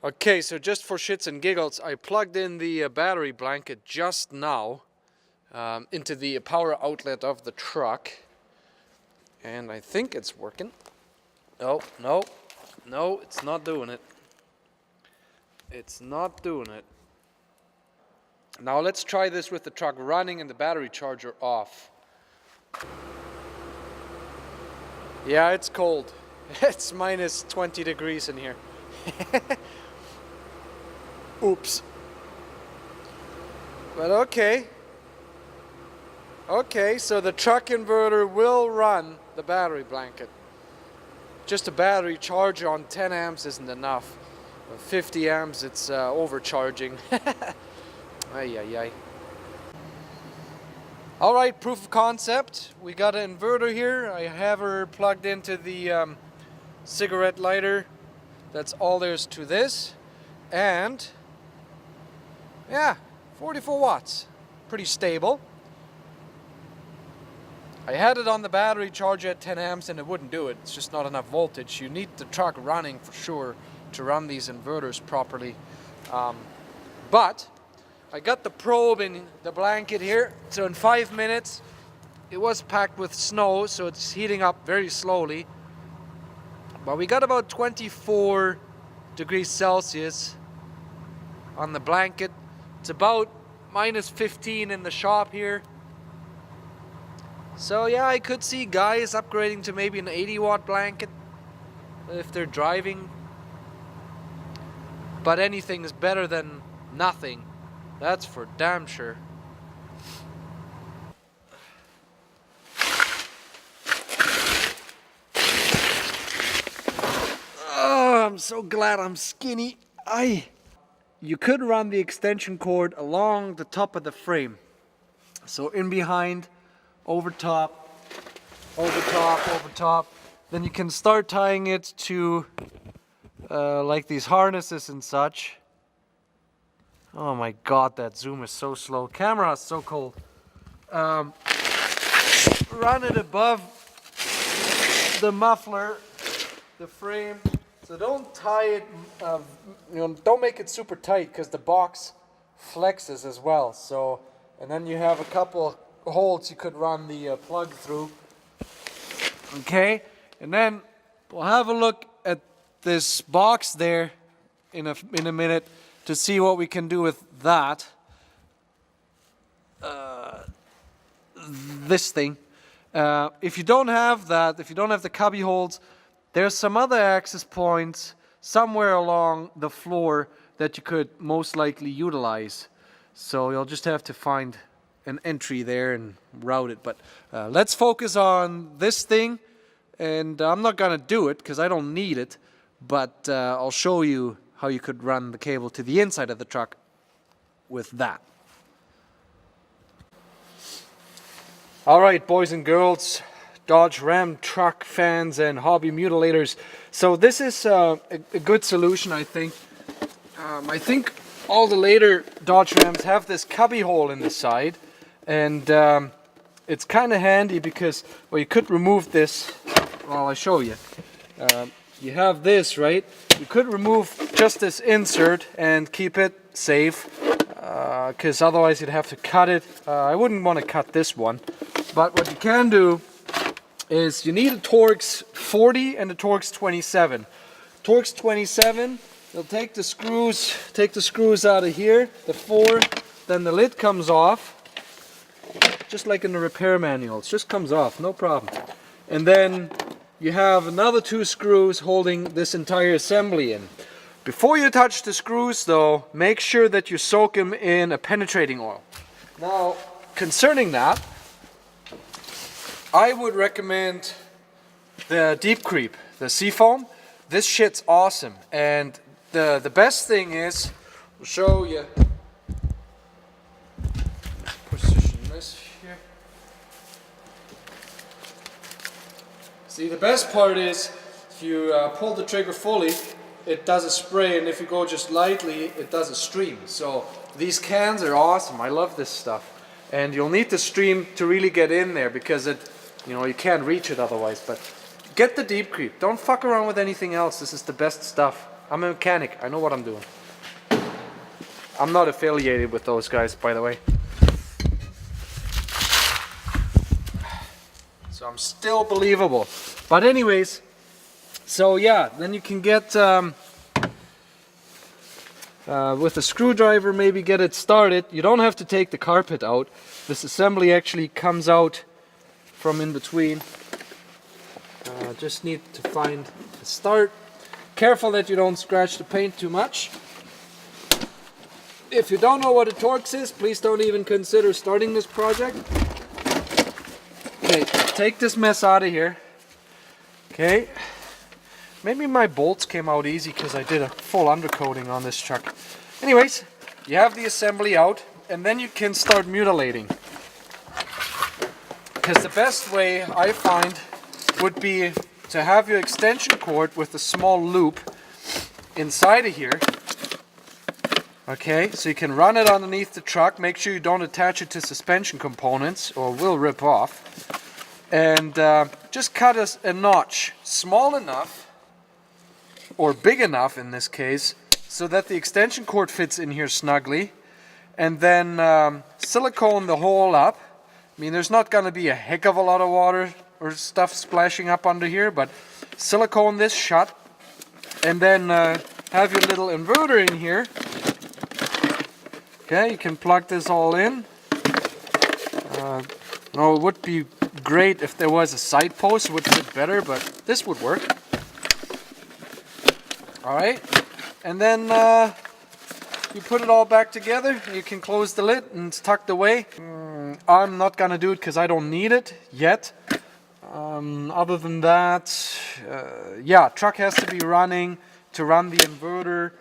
Okay, so just for shits and giggles, I plugged in the battery blanket just now into the power outlet of the truck. And I think it's working. Oh, no, no, it's not doing it. It's not doing it. Now let's try this with the truck running and the battery charger off. Yeah, it's cold. It's minus 20 degrees in here. Oops. But okay. Okay, so the truck inverter will run the battery blanket. Just a battery charger on 10 amps isn't enough. With 50 amps, it's overcharging. Ay, ay, ay. Alright, proof of concept. We got an inverter here. I have her plugged into the cigarette lighter. That's all there is to this. And yeah, 44 watts. Pretty stable. I had it on the battery charger at 10 amps and it wouldn't do it. It's just not enough voltage. You need the truck running for sure to run these inverters properly. But I got the probe in the blanket here. So in 5 minutes, it was packed with snow, so it's heating up very slowly. But we got about 24 degrees Celsius on the blanket. It's about minus 15 in the shop here. So yeah, I could see guys upgrading to maybe an 80 watt blanket if they're driving. But anything is better than nothing. That's for damn sure. Oh, I'm so glad I'm skinny. Aye. You could run the extension cord along the top of the frame. So in behind, over top, over top, over top. Then you can start tying it to like these harnesses and such. Oh my god, that zoom is so slow. Camera is so cold. Run it above the muffler, the frame. So don't tie it, don't make it super tight because the box flexes as well. So, and then you have a couple holes you could run the plug through. Okay, and then we'll have a look at this box there in a minute to see what we can do with that. This thing. If you don't have that, if you don't have the cubby holes, there's some other access points somewhere along the floor that you could most likely utilize. So you'll just have to find an entry there and route it. But let's focus on this thing. And I'm not gonna do it because I don't need it. But I'll show you how you could run the cable to the inside of the truck with that. Alright, boys and girls, Dodge Ram truck fans and hobby mutilators. So this is a good solution, I think. I think all the later Dodge Rams have this cubby hole in the side. And it's kind of handy because, well, you could remove this. Well, I'll show you. You have this, right? You could remove just this insert and keep it safe. Because otherwise you'd have to cut it. I wouldn't want to cut this one. But what you can do is you need a Torx 40 and a Torx 27. Torx 27, you'll take the screws out of here, the 4, then the lid comes off, just like in the repair manual. It just comes off, no problem. And then you have another 2 screws holding this entire assembly in. Before you touch the screws though, make sure that you soak them in a penetrating oil. Now, concerning that, I would recommend the Deep Creep, the Seafoam. This shit's awesome. And the best thing is, I'll show you. Position this here. See, the best part is if you pull the trigger fully, it does a spray, and if you go just lightly, it does a stream. So these cans are awesome. I love this stuff. And you'll need the stream to really get in there because it, you can't reach it otherwise. But get the Deep Creep. Don't fuck around with anything else. This is the best stuff. I'm a mechanic. I know what I'm doing. I'm not affiliated with those guys, by the way. So I'm still believable. But anyways, so yeah, then you can get with a screwdriver, maybe get it started. You don't have to take the carpet out. This assembly actually comes out from in between. Just need to find the start. Careful that you don't scratch the paint too much. If you don't know what a Torx is, please don't even consider starting this project. Okay, take this mess out of here. Okay, maybe my bolts came out easy because I did a full undercoating on this truck. Anyways, you have the assembly out, and then you can start mutilating. Because the best way I find would be to have your extension cord with a small loop inside of here. Okay, so you can run it underneath the truck. Make sure you don't attach it to suspension components or it will rip off. And just cut a notch small enough, or big enough in this case, so that the extension cord fits in here snugly. And then silicone the hole up. I mean, there's not going to be a heck of a lot of water or stuff splashing up under here, but silicone this shut. And then have your little inverter in here. Okay, you can plug this all in. No, it would be great if there was a side post, it would fit better, but this would work. Alright, and then you put it all back together. You can close the lid and it's tucked away. I'm not gonna do it because I don't need it yet. Other than that, yeah, truck has to be running to run the inverter.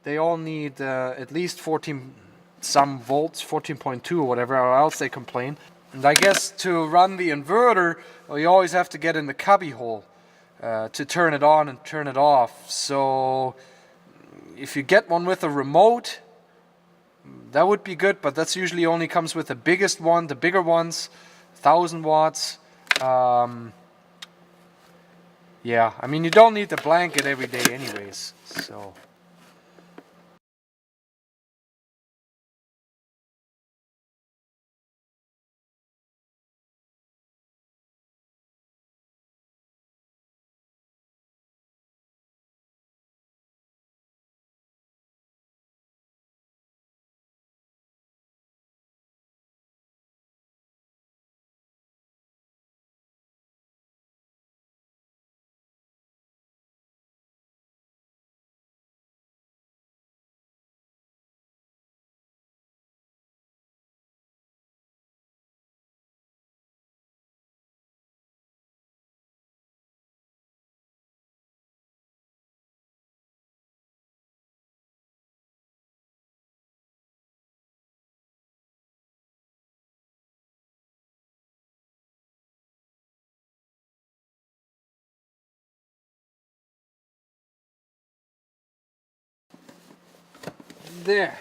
They all need at least 14 some volts, 14.2 or whatever, or else they complain. And I guess to run the inverter, well, you always have to get in the cubby hole to turn it on and turn it off. So if you get one with a remote, that would be good, but that's usually only comes with the biggest one. The bigger ones, 1000 watts. Yeah, I mean, you don't need the blanket every day anyways, so. There.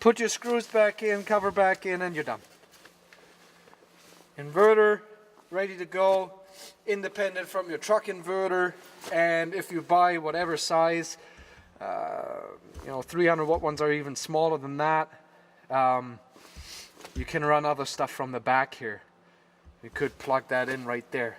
Put your screws back in, cover back in, and you're done. Inverter ready to go, independent from your truck inverter. And if you buy whatever size, 300 watt ones are even smaller than that. You can run other stuff from the back here. You could plug that in right there.